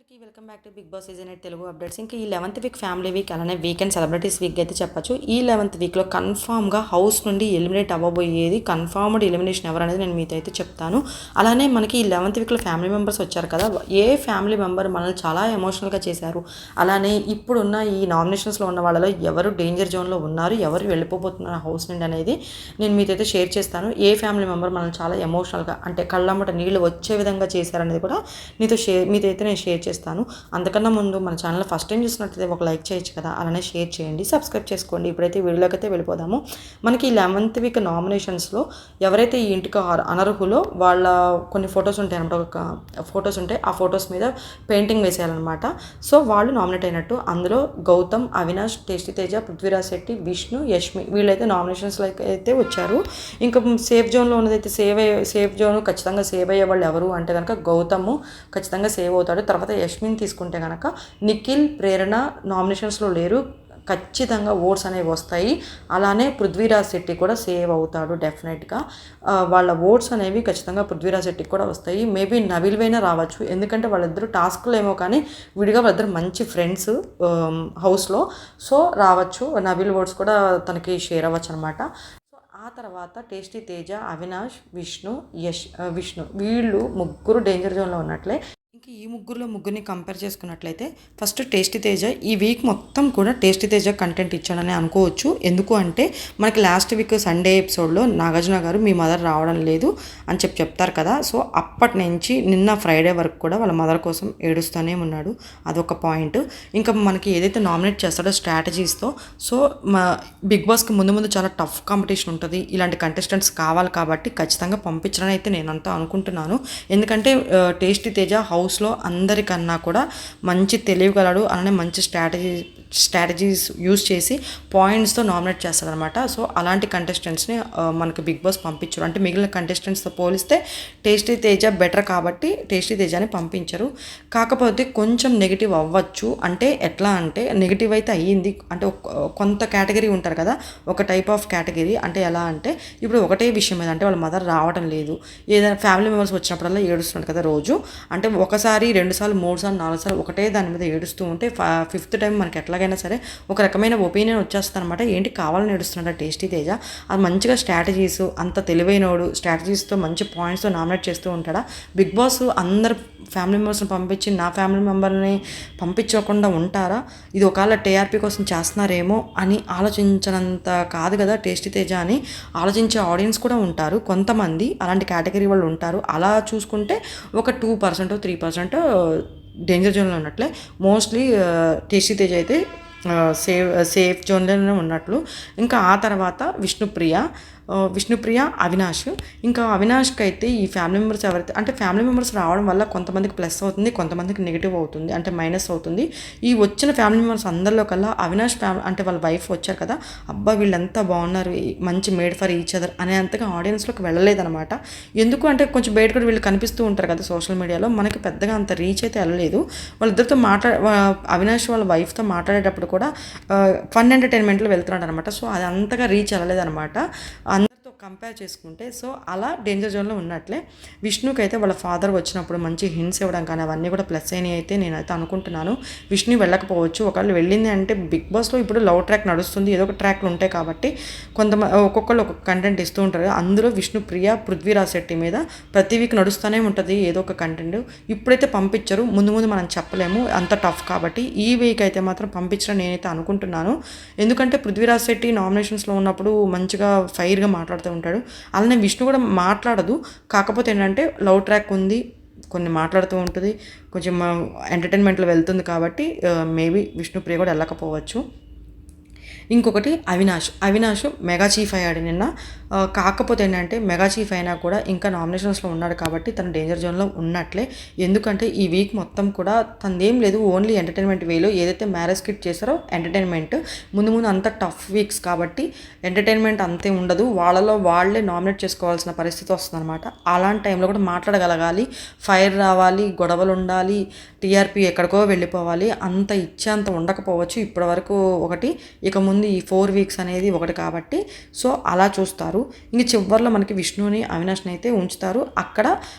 అందరికీ welcome back to big boss season 8 Telugu updates. ఇంకా ఈ 11th వీక్ ఫ్యామిలీ వీక్ అలానే వీకెండ్ సెలబ్రిటీస్ వీక్ అయితే చెప్పచ్చు. ఈ 11th వీక్లో కన్ఫామ్గా హౌస్ నుండి ఎలిమినేట్ అవ్వబోయేది కన్ఫర్మ్డ్ ఎలిమినేషన్ ఎవరు అనేది నేను మీతో అయితే చెప్తాను. అలానే మనకి ఈ 11th వీక్లో ఫ్యామిలీ మెంబర్స్ వచ్చారు కదా, ఏ ఫ్యామిలీ మెంబర్ మనల్ని చాలా ఎమోషనల్గా చేశారు, అలానే ఇప్పుడున్న ఈ నామినేషన్స్లో ఉన్న వాళ్ళలో ఎవరు డేంజర్ జోన్లో ఉన్నారు, ఎవరు వెళ్ళిపోతున్నారు హౌస్ నుండి అనేది నేను మీతో అయితే షేర్ చేస్తాను. ఏ ఫ్యామిలీ మెంబర్ మనల్ని చాలా ఎమోషనల్గా అంటే కళ్ళమ్మట నీళ్ళు వచ్చే విధంగా చేశారనేది కూడా మీతో అయితే నేను షేర్ చేస్తాను. అంతకన్నా ముందు మన ఛానల్ ఫస్ట్ టైం చూసినట్లయితే ఒక లైక్ చేయొచ్చు కదా, అలానే షేర్ చేయండి, సబ్స్క్రైబ్ చేసుకోండి. ఇప్పుడైతే వీడియోలోకి అయితే వెళ్ళిపోదాము. మనకి 11th వీక్ నామినేషన్స్లో ఎవరైతే ఈ ఇంటికి అనర్హులో వాళ్ళ కొన్ని ఫొటోస్ ఉంటాయి అనమాట, ఒక ఫొటోస్ ఉంటాయి, ఆ ఫొటోస్ మీద పెయింటింగ్ వేసేయాలన్నమాట. సో వాళ్ళు నామినేట్ అయినట్టు. అందులో గౌతమ్, అవినాష్, టేస్టీ తేజ, పృథ్వీరాజ్ శెట్టి, విష్ణు, యష్మి వీళ్ళైతే నామినేషన్స్లో అయితే వచ్చారు. ఇంకా సేఫ్ జోన్లో ఉన్నదైతే సేఫ్ జోన్ ఖచ్చితంగా సేవ్ అయ్యే వాళ్ళు ఎవరు అంటే కనుక గౌతమ్ ఖచ్చితంగా సేవ్ అవుతాడు. తర్వాత యష్మిని తీసుకుంటే కనుక నిఖిల్, ప్రేరణ నామినేషన్స్లో లేరు, ఖచ్చితంగా ఓట్స్ అనేవి వస్తాయి. అలానే పృథ్వీరాజ్ శెట్టి కూడా సేవ్ అవుతాడు డెఫినెట్గా. వాళ్ళ ఓట్స్ అనేవి ఖచ్చితంగా పృథ్వీరాజ్ శెట్టికి కూడా వస్తాయి. మేబీ నవీల్ వైనా రావచ్చు, ఎందుకంటే వాళ్ళిద్దరు టాస్క్లో ఏమో కానీ విడిగా వాళ్ళిద్దరు మంచి ఫ్రెండ్స్ హౌస్లో. సో రావచ్చు, నవీల్ ఓట్స్ కూడా తనకి షేర్ అవ్వచ్చు అనమాట. ఆ తర్వాత టేస్టీ తేజ, అవినాష్, విష్ణు వీళ్ళు ముగ్గురు డేంజర్ జోన్లో ఉన్నట్లే. ఇంకా ఈ ముగ్గురిని కంపేర్ చేసుకున్నట్లయితే ఫస్ట్ టేస్టీ తేజ ఈ వీక్ మొత్తం కూడా టేస్టీ తేజ కంటెంట్ ఇచ్చాడని అనుకోవచ్చు. ఎందుకు అంటే మనకి లాస్ట్ వీక్ సండే ఎపిసోడ్లో నాగార్జున గారు మీ మదర్ రావడం లేదు అని చెప్తారు కదా, సో అప్పటి నుంచి నిన్న ఫ్రైడే వరకు కూడా వాళ్ళ మదర్ కోసం ఏడుస్తూనే ఉన్నాడు. అదొక పాయింట్. ఇంకా మనకి ఏదైతే నామినేట్ చేస్తాడో స్ట్రాటజీస్తో, సో బిగ్ బాస్కి ముందు చాలా టఫ్ కాంపిటీషన్ ఉంటుంది, ఇలాంటి కంటెస్టెంట్స్ కావాలి కాబట్టి ఖచ్చితంగా పంపించడం అయితే నేనంతా అనుకుంటున్నాను. ఎందుకంటే టేస్టీ తేజ హౌస్లో అందరికన్నా కూడా మంచి తెలియగలడు, అలానే మంచి స్ట్రాటజీస్ యూస్ చేసి పాయింట్స్తో నామినేట్ చేస్తాడనమాట. సో అలాంటి కంటెస్టెంట్స్ని మనకి బిగ్ బాస్ పంపించరు. అంటే మిగిలిన కంటెస్టెంట్స్తో పోలిస్తే టేస్టీ తేజ బెటర్ కాబట్టి టేస్టీ తేజని పంపించరు. కాకపోతే కొంచెం నెగిటివ్ అవ్వచ్చు. అంటే ఎట్లా అంటే నెగిటివ్ అయితే అయ్యింది అంటే కొంత కేటగిరీ ఉంటారు కదా, ఒక టైప్ ఆఫ్ కేటగిరీ. అంటే ఎలా అంటే ఇప్పుడు ఒకటే విషయం మీద అంటే వాళ్ళ మదర్ రావడం లేదు, ఏదైనా ఫ్యామిలీ మెంబర్స్ వచ్చినప్పుడల్లా ఏడుస్తున్నాడు కదా రోజు, అంటే ఒకసారి 2 సార్లు 3 సార్లు 4 సార్లు ఒకటే దాని మీద ఏడుస్తూ ఉంటే 5th టైం మనకి ఎట్లాగైనా సరే ఒక రకమైన ఒపీనియన్ వచ్చేస్తుంది అనమాట. ఏంటి కావాలని ఏడుస్తున్నాడు టేస్టీ తేజ, అది మంచిగా స్ట్రాటజీస్ అంత తెలివైనోడు, స్ట్రాటజీస్తో మంచి పాయింట్స్తో నామినేట్ చేస్తూ ఉంటాడా. బిగ్ బాస్ అందరు ఫ్యామిలీ మెంబర్స్ని పంపించి నా ఫ్యామిలీ మెంబర్ని పంపించకుండా ఉంటారా, ఇది ఒకవేళ టీఆర్పీ కోసం చేస్తున్నారేమో అని ఆలోచించినంత కాదు కదా టేస్టీ తేజ అని ఆలోచించే ఆడియన్స్ కూడా ఉంటారు, కొంతమంది అలాంటి కేటగిరీ వాళ్ళు ఉంటారు. అలా చూసుకుంటే ఒక 2% 3% డేంజర్ జోన్లో ఉన్నట్లే. మోస్ట్లీ టేస్టీ తేజ అయితే సేఫ్ జోన్లోనే ఉన్నట్లు. ఇంకా ఆ తర్వాత విష్ణుప్రియ, అవినాష్. ఇంకా అవినాష్కి అయితే ఈ ఫ్యామిలీ మెంబర్స్ ఎవరైతే అంటే ఫ్యామిలీ మెంబర్స్ రావడం వల్ల కొంతమందికి ప్లస్ అవుతుంది, కొంతమందికి నెగిటివ్ అవుతుంది, అంటే మైనస్ అవుతుంది. ఈ వచ్చిన ఫ్యామిలీ మెంబర్స్ అందరిలో కల్లా అవినాష్ అంటే వాళ్ళ వైఫ్ వచ్చారు కదా, అబ్బా వీళ్ళంతా బాగున్నారు, మంచి మేడ్ ఫర్ ఈచ్ అదర్ అనే అంతగా ఆడియన్స్లోకి వెళ్ళలేదన్నమాట. ఎందుకు అంటే కొంచెం బయట కూడా వీళ్ళు కనిపిస్తూ ఉంటారు కదా సోషల్ మీడియాలో, మనకి పెద్దగా అంత రీచ్ అయితే వెళ్ళలేదు. వాళ్ళిద్దరితో అవినాష్ వాళ్ళ వైఫ్తో మాట్లాడేటప్పుడు కూడా ఫన్ ఎంటర్టైన్మెంట్లో వెళ్తున్నాడు అనమాట. సో అది అంతగా రీచ్ వెళ్ళలేదన్నమాట అందరితో కంపేర్ చేసుకుంటే. సో అలా డేంజర్ జోన్లో ఉన్నట్లే. విష్ణుకి అయితే వాళ్ళ ఫాదర్ వచ్చినప్పుడు మంచి హింట్స్ ఇవ్వడం కానీ అవన్నీ కూడా ప్లస్ అయినాయి అయితే నేనైతే అనుకుంటున్నాను. విష్ణు వెళ్ళకపోవచ్చు, ఒకవేళ వెళ్ళింది అంటే బిగ్ బాస్లో ఇప్పుడు లవ్ ట్రాక్ నడుస్తుంది, ఏదో ఒక ట్రాక్లు ఉంటాయి కాబట్టి ఒక్కొక్కళ్ళు ఒక్కొక్క కంటెంట్ ఇస్తూ ఉంటారు. అందులో విష్ణుప్రియ, పృథ్వీరాజ్ శెట్టి మీద ప్రతి వీక్ నడుస్తూనే ఉంటుంది ఏదో ఒక కంటెంట్. ఇప్పుడైతే పంపించరు, ముందు మనం చెప్పలేము, అంత టఫ్ కాబట్టి. ఈ వీక్ అయితే మాత్రం పంపించడం నేనైతే అనుకుంటున్నాను. ఎందుకంటే పృథ్వీరాజ్ శెట్టి నామినేషన్స్లో ఉన్నప్పుడు మంచిగా ఫైర్గా మాట్లాడుతూ ఉంటాడు, అలానే విష్ణు కూడా మాట్లాడదు. కాకపోతే ఏంటంటే లవ్ ట్రాక్ ఉంది, కొన్ని మాట్లాడుతూ ఉంటుంది, కొంచెం ఎంటర్టైన్మెంట్లో వెళ్తుంది కాబట్టి మేబీ విష్ణుప్రియ కూడా వెళ్ళకపోవచ్చు. ఇంకొకటి అవినాష్ మెగా చీఫ్ అయ్యాడు నిన్న. కాకపోతే ఏంటంటే మెగా చీఫ్ అయినా కూడా ఇంకా నామినేషన్స్లో ఉన్నాడు కాబట్టి తను డేంజర్ జోన్లో ఉన్నట్లే. ఎందుకంటే ఈ వీక్ మొత్తం కూడా తనదేం లేదు, ఓన్లీ ఎంటర్టైన్మెంట్ వేలో ఏదైతే మ్యారేజ్ కిట్ చేశారో ఎంటర్టైన్మెంట్. ముందు అంత టఫ్ వీక్స్ కాబట్టి ఎంటర్టైన్మెంట్ అంతే ఉండదు, వాళ్ళలో వాళ్ళే నామినేట్ చేసుకోవాల్సిన పరిస్థితి వస్తుంది అనమాట. అలాంటి టైంలో కూడా మాట్లాడగలగాలి, ఫైర్ రావాలి, గొడవలు ఉండాలి, టీఆర్పీ ఎక్కడికో వెళ్ళిపోవాలి, అంత ఇచ్చేంత ఉండకపోవచ్చు ఇప్పటి వరకు ఒకటి. ఇక ముందు ఓన్లీ ఈ 4 వీక్స్ అనేది ఒకటి కాబట్టి సో అలా చూస్తారు. ఇంక చివరిలో మనకి విష్ణుని అవినాష్ని అయితే ఉంచుతారు. అక్కడ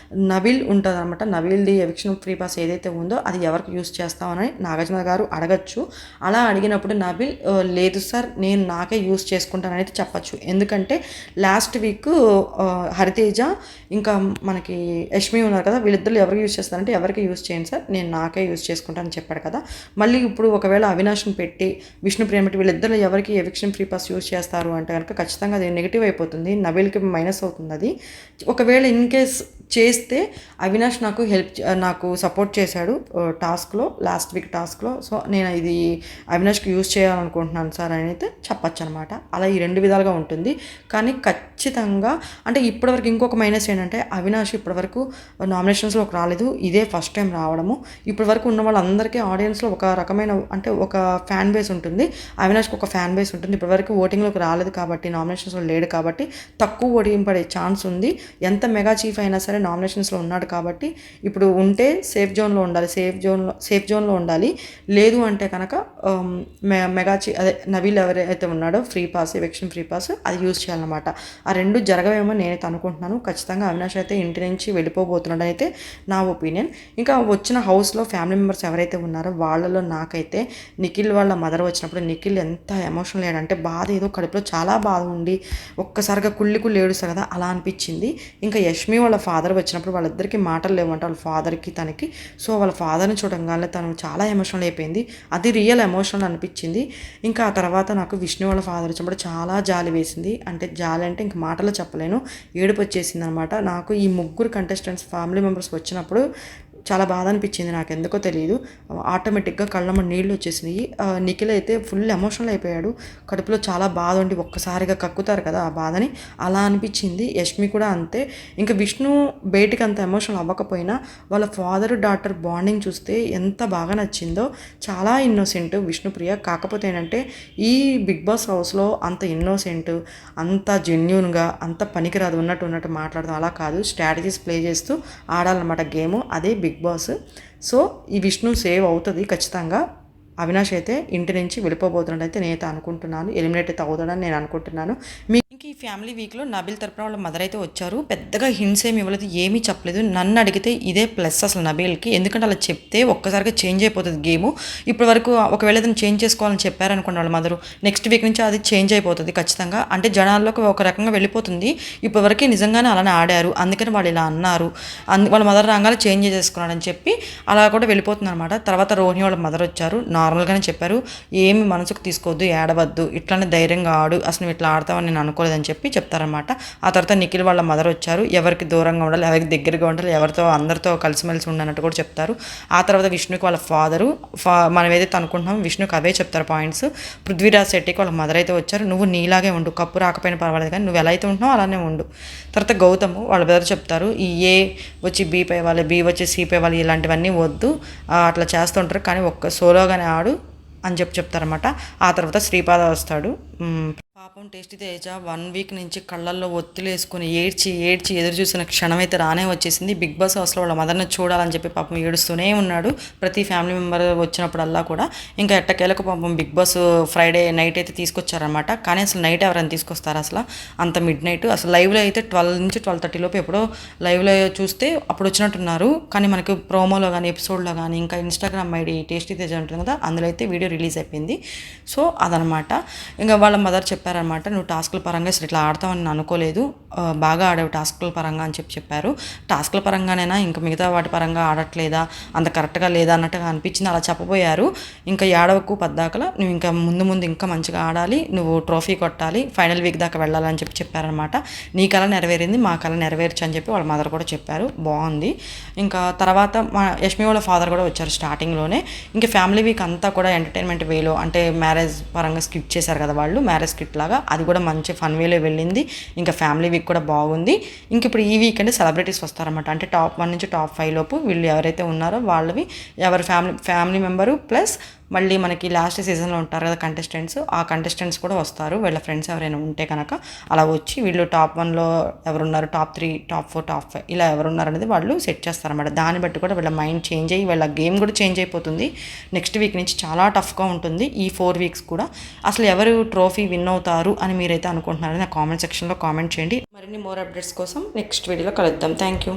నబీల్ ఉంటుంది అనమాట. నబీల్ది ఎవిక్షన్ ఫ్రీ పాస్ ఏదైతే ఉందో అది ఎవరికి యూస్ చేస్తామని నాగార్జున గారు అడగచ్చు. అలా అడిగినప్పుడు నబీల్ లేదు సార్ నేను నాకే యూస్ చేసుకుంటానని చెప్పచ్చు. ఎందుకంటే లాస్ట్ వీక్ హరితేజ ఇంకా మనకి యష్మి ఉన్నారు కదా, వీళ్ళిద్దరు ఎవరికి యూస్ చేస్తారంటే ఎవరికి యూస్ చేయండి సార్ నేను నాకే యూస్ చేసుకుంటానని చెప్పాడు కదా. మళ్ళీ ఇప్పుడు ఒకవేళ అవినాష్ని పెట్టి విష్ణుప్రియ పెట్టి వీళ్ళిద్దరు ఎవరికి ఎవిక్షన్ ఫ్రీ పాస్ యూస్ చేస్తారు అంటే కనుక ఖచ్చితంగా అది నెగిటివ్ అయిపోతుంది, నబీల్కి మైనస్ అవుతుంది. అది ఒకవేళ ఇన్ కేస్ చేస్తే అవినాష్ నాకు సపోర్ట్ చేశాడు టాస్క్లో, లాస్ట్ వీక్ టాస్క్లో. సో నేను ఇది అవినాష్కి యూజ్ చేయాలనుకుంటున్నాను సార్ అని అయితే చెప్పచ్చు అనమాట. అలా ఈ 2 విధాలుగా ఉంటుంది. కానీ ఖచ్చితంగా అంటే ఇప్పటివరకు ఇంకొక మైనస్ ఏంటంటే అవినాష్ ఇప్పటివరకు నామినేషన్స్లోకి రాలేదు, ఇదే ఫస్ట్ టైం రావడము. ఇప్పటివరకు ఉన్న వాళ్ళందరికీ ఆడియన్స్లో ఒక రకమైన అంటే ఒక ఫ్యాన్ బేస్ ఉంటుంది, అవినాష్కి ఒక ఫ్యాన్ బేస్ ఉంటుంది. ఇప్పటివరకు ఓటింగ్లోకి రాలేదు కాబట్టి, నామినేషన్స్లో లేడు కాబట్టి తక్కువ ఓటింగ్ పడే ఛాన్స్ ఉంది. ఎంత మెగా చీఫ్ అయినా సరే నామినేషన్స్లో ఉన్నాడు కాబట్టి ఇప్పుడు ఉంటే సేఫ్ జోన్లో ఉండాలి, సేఫ్ జోన్లో ఉండాలి. లేదు అంటే కనుక మెగా అదే నబీల్ ఎవరైతే ఉన్నాడో free pass eviction free pass అది యూజ్ చేయాలన్నమాట. ఆ 2 జరగవేమో నేనైతే అనుకుంటున్నాను. ఖచ్చితంగా అవినాష్ అయితే ఇంటి నుంచి వెళ్ళిపోబోతున్నాడు అయితే నా ఒపీనియన్. ఇంకా వచ్చిన హౌస్లో ఫ్యామిలీ మెంబర్స్ ఎవరైతే ఉన్నారో వాళ్ళలో నాకైతే నిఖిల్ వాళ్ళ మదర్ వచ్చినప్పుడు నిఖిల్ ఎంత ఎమోషనల్ అయ్యాడంటే బాధ ఏదో కడుపులో చాలా బాధ ఉండి ఒక్కసారిగా కుళ్ళి ఏడుస్తారు కదా అలా అనిపించింది. ఇంకా యష్మి వాళ్ళ ఫాదర్ వచ్చినప్పుడు వాళ్ళిద్దరికీ మాటలు లేవంట, వాళ్ళ ఫాదర్కి తనకి. సో వాళ్ళ ఫాదర్ని చూడంగానే తను చాలా ఎమోషనల్ అయిపోయింది, అది రియల్ ఎమోషనల్ అనిపించింది. ఇంకా ఆ తర్వాత నాకు విష్ణు వాళ్ళ ఫాదర్ వచ్చినప్పుడు చాలా జాలి వేసింది. అంటే జాలి అంటే ఇంక మాటలో చెప్పలేను, ఏడుపు వచ్చేసింది అనమాట. నాకు ఈ 3 కంటెస్టెంట్స్ ఫ్యామిలీ మెంబర్స్ వచ్చినప్పుడు చాలా బాధ అనిపించింది, నాకు ఎందుకో తెలియదు. ఆటోమేటిక్గా కళ్ళమ్మ నీళ్ళు వచ్చేసినాయి. నిఖిల్ అయితే ఫుల్ ఎమోషనల్ అయిపోయాడు, కడుపులో చాలా బాధ ఉండి ఒక్కసారిగా కక్కుతారు కదా ఆ బాధని, అలా అనిపించింది. యష్మి కూడా అంతే. ఇంకా విష్ణు బయటికి అంత ఎమోషనల్ అవ్వకపోయినా వాళ్ళ ఫాదర్ డాటర్ బాండింగ్ చూస్తే ఎంత బాగా నచ్చిందో. చాలా ఇన్నోసెంట్ విష్ణుప్రియ. కాకపోతే ఏంటంటే ఈ బిగ్ బాస్ హౌస్లో అంత ఇన్నోసెంట్, అంత జెన్యూన్గా, అంత పనికిరాదు ఉన్నట్టు మాట్లాడదాం అలా కాదు, స్ట్రాటజీస్ ప్లే చేస్తూ ఆడాలన్నమాట గేమ్, అదే బిగ్ బాస్. సో ఈ విష్ణు సేవ్ అవుతుంది ఖచ్చితంగా. అవినాష్ అయితే ఇంటి నుంచి వెళ్ళిపోబోతున్నాడు అయితే నేనైతే అనుకుంటున్నాను, ఎలిమినేట్ అయితే అవుతాడని నేను అనుకుంటున్నాను. మీకు ఈ ఫ్యామిలీ వీక్లో నబీల్ తరపున వాళ్ళ మదర్ అయితే వచ్చారు, పెద్దగా హింట్స్ ఏమి ఇవ్వలేదు, ఏమీ చెప్పలేదు. నన్ను అడిగితే ఇదే ప్లస్ అసలు నబీల్కి, ఎందుకంటే అలా చెప్తే ఒక్కసారిగా చేంజ్ అయిపోతుంది గేము. ఇప్పటి వరకు ఒకవేళ ఏదైనా చేంజ్ చేసుకోవాలని చెప్పారనుకోండి వాళ్ళ మదరు, నెక్స్ట్ వీక్ నుంచి అది చేంజ్ అయిపోతుంది ఖచ్చితంగా. అంటే జనాల్లోకి ఒక రకంగా వెళ్ళిపోతుంది. ఇప్పటివరకు నిజంగానే అలానే ఆడారు, అందుకని వాళ్ళు ఇలా అన్నారు, వాళ్ళ మదర్ రాగానే చేంజ్ చేసుకున్నాడని చెప్పి అలా కూడా వెళ్ళిపోతుంది అనమాట. తర్వాత రోహిణి వాళ్ళ మదర్ వచ్చారు, నార్మల్గానే చెప్పారు, ఏమి మనసుకు తీసుకోవద్దు, ఏడవద్దు, ఇట్లానే ధైర్యంగా ఆడు, అసలు నువ్వు ఇట్లా ఆడతావని నేను అనుకోలేదని చెప్పి చెప్తారనమాట. ఆ తర్వాత నిఖిల్ వాళ్ళ మదర్ వచ్చారు, ఎవరికి దూరంగా ఉండాలి, ఎవరికి దగ్గరగా ఉండాలి, ఎవరితో అందరితో కలిసిమెలిసి ఉండనట్టు కూడా చెప్తారు. ఆ తర్వాత విష్ణుకి వాళ్ళ ఫాదరు మనం ఏదైతే అనుకుంటున్నామో విష్ణుకి అవే చెప్తారు పాయింట్స్. పృథ్వీరాజ్ శెట్టికి వాళ్ళ మదర్ అయితే వచ్చారు, నువ్వు నీలాగే ఉండు, కప్పు రాకపోయినా పర్వాలేదు కానీ నువ్వు ఎలా అయితే ఉంటున్నావు అలానే ఉండు. తర్వాత గౌతమ్ వాళ్ళ బ్రదర్ చెప్తారు, ఈ ఏ వచ్చి బీ పై వాళ్ళు, బీ వచ్చి సి పై వాళ్ళు, ఇలాంటివన్నీ వద్దు, అట్లా చేస్తుంటారు కానీ ఒక్క సోలోగానే ఆడు అని చెప్తారనమాట. ఆ తర్వాత శ్రీపాద వస్తాడు. పాపం టేస్టీ తేజ 1 వీక్ నుంచి కళ్ళల్లో ఒత్తులు వేసుకుని ఏడ్చి ఎదురు చూసిన క్షణం అయితే రానే వచ్చేసింది. బిగ్ బాస్ హౌస్లో వాళ్ళ మదర్ని చూడాలని చెప్పి పాపం ఏడుస్తూనే ఉన్నాడు ప్రతి ఫ్యామిలీ మెంబర్ వచ్చినప్పుడల్లా కూడా. ఇంకా ఎట్టకేలకు పాపం బిగ్ బాస్ ఫ్రైడే నైట్ అయితే తీసుకొచ్చారనమాట. కానీ అసలు నైట్ ఎవరైనా తీసుకొస్తారు అసలు అంత మిడ్ నైట్? అసలు లైవ్లో అయితే 12 నుంచి 12:30 లోపు ఎప్పుడో లైవ్లో చూస్తే అప్పుడు వచ్చినట్టున్నారు. కానీ మనకు ప్రోమోలో కానీ ఎపిసోడ్లో కానీ ఇంకా ఇన్స్టాగ్రామ్ ఐడి టేస్టీ తేజ ఉంటుంది కదా, అందులో అయితే వీడియో రిలీజ్ అయిపోయింది. సో అదనమాట. ఇంకా వాళ్ళ మదర్ చెప్పారనమాట, నువ్వు టాస్కుల పరంగా అసలు ఇట్లా ఆడతావని నేను అనుకోలేదు, బాగా ఆడావు టాస్కుల పరంగా అని చెప్పారు. టాస్కుల పరంగానైనా ఇంకా మిగతా వాటి పరంగా ఆడట్లేదా, అంత కరెక్ట్గా లేదా అన్నట్టుగా అనిపించింది, అలా చెప్పబోయారు. ఇంకా ఏడవకు పద్దాకల, నువ్వు ఇంకా ముందు ఇంకా మంచిగా ఆడాలి, నువ్వు ట్రోఫీ కొట్టాలి, ఫైనల్ వీక్ దాకా వెళ్ళాలని చెప్పారనమాట. నీ కళ నెరవేరింది, మా కళ నెరవేర్చు అని చెప్పి వాళ్ళ మదర్ కూడా చెప్పారు. బాగుంది. ఇంకా తర్వాత మా యష్మి వాళ్ళ ఫాదర్ కూడా వచ్చారు స్టార్టింగ్లోనే. ఇంకా ఫ్యామిలీ వీక్ అంతా కూడా ఎంటర్టైన్మెంట్ వేలో, అంటే మ్యారేజ్ పరంగా స్కిప్ చేశారు కదా వాళ్ళు, మ్యారేజ్ స్కిట్ లాగా, అది కూడా మంచి ఫన్ వేలో వెళ్ళింది. ఇంకా ఫ్యామిలీ వీక్ కూడా బాగుంది. ఇంక ఇప్పుడు ఈ వీక్ అంటే సెలబ్రిటీస్ వస్తారన్నమాట. అంటే టాప్ 1 నుంచి టాప్ 5 లోపు వీళ్ళు ఎవరైతే ఉన్నారో వాళ్ళవి ఎవరి ఫ్యామిలీ మెంబరు ప్లస్ మళ్ళీ మనకి లాస్ట్ సీజన్లో ఉంటారు కదా కంటెస్టెంట్స్, ఆ కంటెస్టెంట్స్ కూడా వస్తారు. వీళ్ళ ఫ్రెండ్స్ ఎవరైనా ఉంటే కనుక అలా వచ్చి వీళ్ళు టాప్ 1లో ఎవరున్నారు, టాప్ 3, టాప్ 4, టాప్ 5 ఇలా ఎవరున్నారు అనేది వాళ్ళు సెట్ చేస్తారన్నమాట. దాన్ని బట్టి కూడా వీళ్ళ మైండ్ చేంజ్ అయ్యి వీళ్ళ గేమ్ కూడా చేంజ్ అయిపోతుంది. నెక్స్ట్ వీక్ నుంచి చాలా టఫ్గా ఉంటుంది ఈ 4 వీక్స్ కూడా. అసలు ఎవరు ట్రోఫీ విన్ అవుతారు అని మీరైతే అనుకుంటున్నారని నా కామెంట్ సెక్షన్లో కామెంట్ చేయండి. మరిన్ని మోర్ అప్డేట్స్ కోసం నెక్స్ట్ వీడియోలో కలుద్దాం. Thank you.